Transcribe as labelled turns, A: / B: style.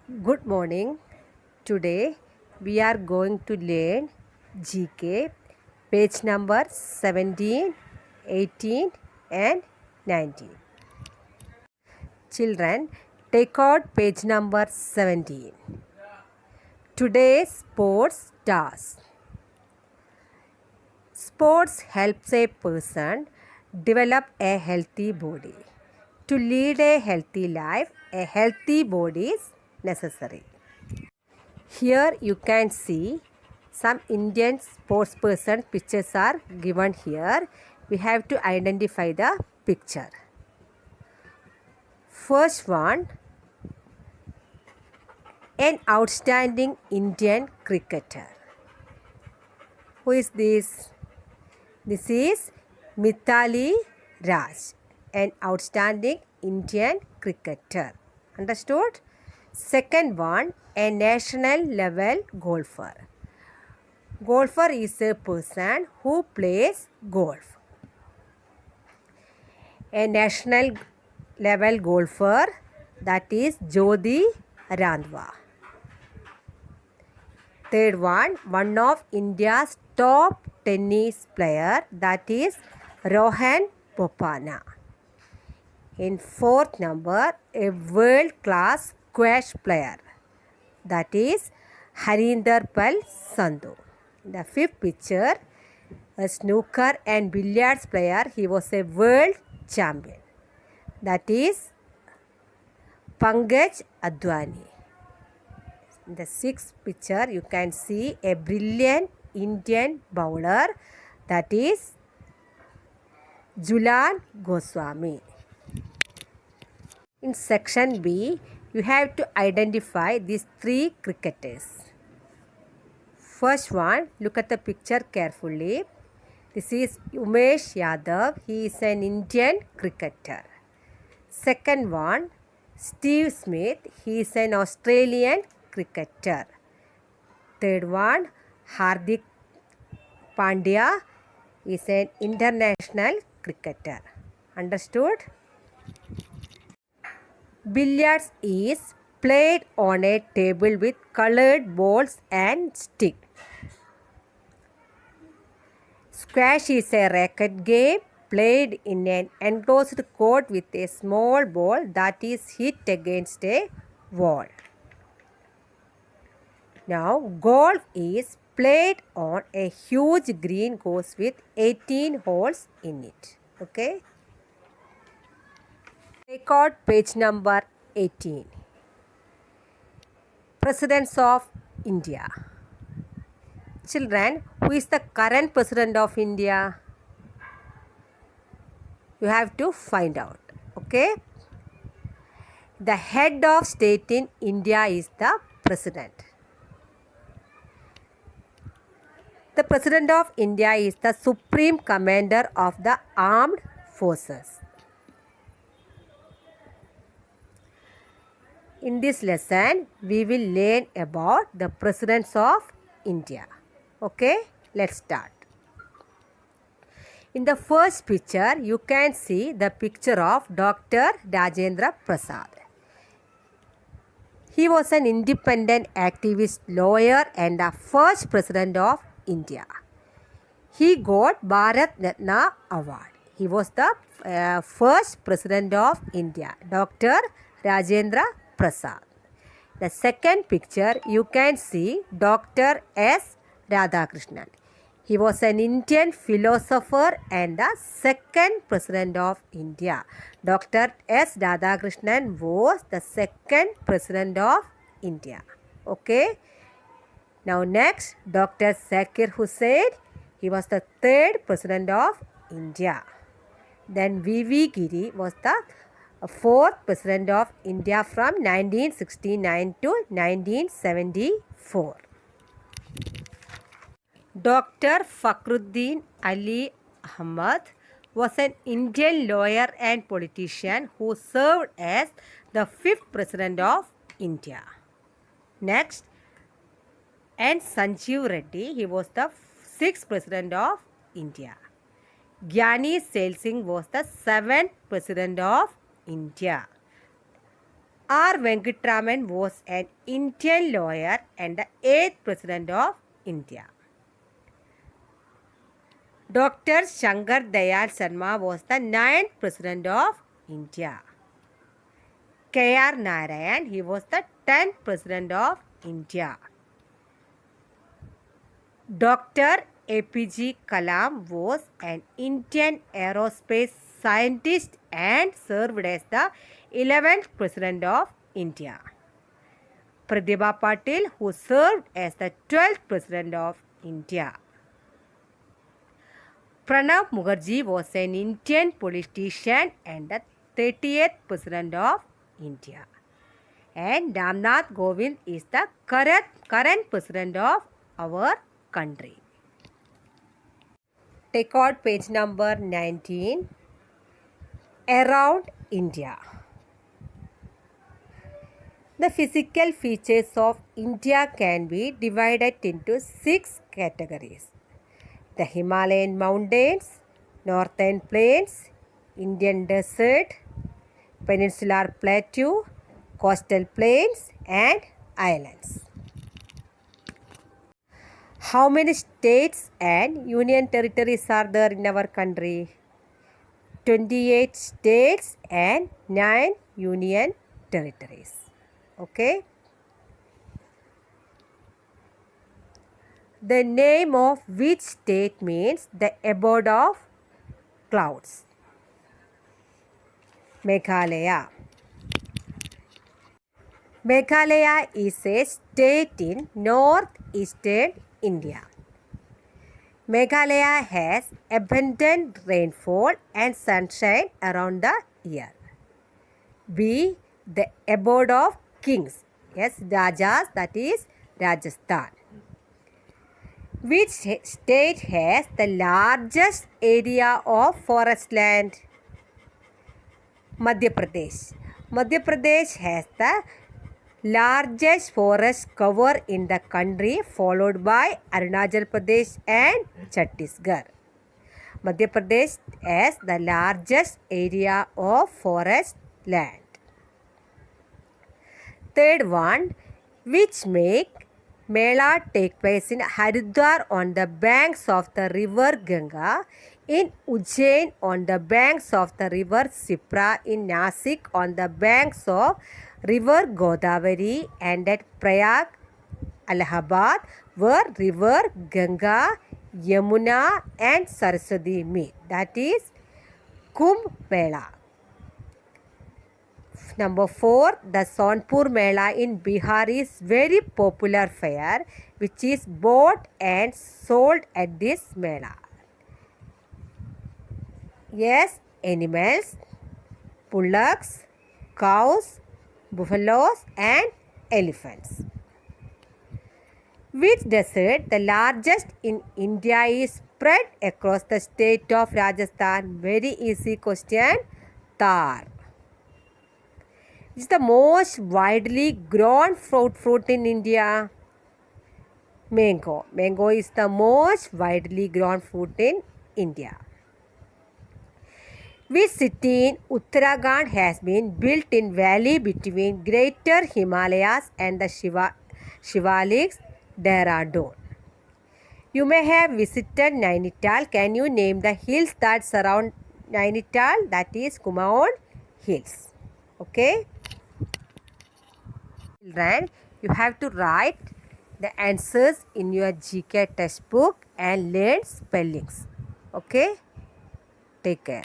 A: Good morning. Today we are going to learn GK page number 17, 18 and 19. Children, take out page number 17. Today's sports task. Sports helps a person develop a healthy body. To lead a healthy life, a healthy body is necessary. Here you can see some Indian sportsperson pictures are given here. We have to identify the picture. First one, an outstanding Indian cricketer. Who is this? This is Mithali Raj, an outstanding Indian cricketer. Understood? Second one, a national level golfer. Golfer is a person who plays golf. A national level golfer, that is Jyoti Randhawa. Third one of India's top tennis player, that is Rohan Bopanna. In fourth number, a world class squash player, that is Harinder Pal Sandhu. The fifth picture, a snooker and billiards player, he was a world champion, that is Pankaj Advani. In the sixth picture, you can see a brilliant Indian bowler, that is Jhulan Goswami. In section B, you have to identify these three cricketers. First one, look at the picture carefully. This is Umesh Yadav. He is an Indian cricketer. Second one, Steve Smith. He is an Australian cricketer. Third one, Hardik Pandya is an international cricketer. Understood? Billiards is played on a table with colored balls and stick. Squash is a racket game played in an enclosed court with a small ball that is hit against a wall. Now, golf is played on a huge green course with 18 holes in it. Okay. Take out page number 18. Presidents of India. Children, who is the current president of India? You have to find out. Okay. The head of state in India is the president. The president of India is the supreme commander of the armed forces. In this lesson, we will learn about the presidents of India. Okay, let's start. In the first picture, you can see the picture of Dr. Rajendra Prasad. He was an independent activist, lawyer and the first president of India. He got Bharat Ratna Award. He was the first president of India, Dr. Rajendra Prasad. The second picture, you can see Dr. S. Radhakrishnan. He was an Indian philosopher and the second president of India. Dr. S. Radhakrishnan was the second president of India. Okay. Now next, Dr. Zakir Hussain. He was the third president of India. Then V.V. Giri was the fourth president of India from 1969 to 1974. Dr. Fakhruddin Ali Ahmad was an Indian lawyer and politician who served as the fifth president of India. Next, and Sanjeev Reddy, he was the sixth president of India. Gyani Sail Singh was the seventh president of India. R. Venkatraman was an Indian lawyer and the 8th President of India. Dr. Shankar Dayal Sharma was the 9th President of India. K.R. Narayan, he was the 10th President of India. Dr. APJ Kalam was an Indian aerospace scientist and served as the 11th President of India. Pratibha Patil, who served as the 12th President of India. Pranab Mukherjee was an Indian politician and the 30th President of India. And Ramnath Kovind is the current President of our country. Take out page number 19. Around India. The physical features of India can be divided into 6 categories. The Himalayan mountains, northern plains, Indian desert, peninsular plateau, coastal plains and islands. How many states and union territories are there in our country? 28 states and 9 union territories. Okay. The name of which state means the abode of clouds? Meghalaya. Meghalaya is a state in northeastern India. Meghalaya has abundant rainfall and sunshine around the year. B. The abode of kings. Yes, Rajas, that is Rajasthan. Which state has the largest area of forest land? Madhya Pradesh. Madhya Pradesh has the largest forest cover in the country, followed by Arunachal Pradesh and Chhattisgarh. Madhya Pradesh has the largest area of forest land. Third one, which make Mela take place in Haridwar on the banks of the river Ganga, in Ujjain on the banks of the river Sipra, in Nasik on the banks of river Godavari, and at Prayag, Allahabad, where river Ganga, Yamuna and Saraswati meet. That is Kumbh Mela. Number 4, the Sonpur Mela in Bihar is very popular fair, which is bought and sold at this Mela. Yes, animals, bullocks, cows, buffaloes and elephants. Which desert, the largest in India, is spread across the state of Rajasthan? Very easy question. Thar. Which is the most widely grown fruit in India? Mango. Mango is the most widely grown fruit in India. Which city in Uttarakhand has been built in valley between Greater Himalayas and the Shivaliks? Dehradun. You may have visited Nainital. Can you name the hills that surround Nainital? That is Kumaon Hills. Okay. Children, you have to write the answers in your GK textbook and learn spellings. Okay. Take care.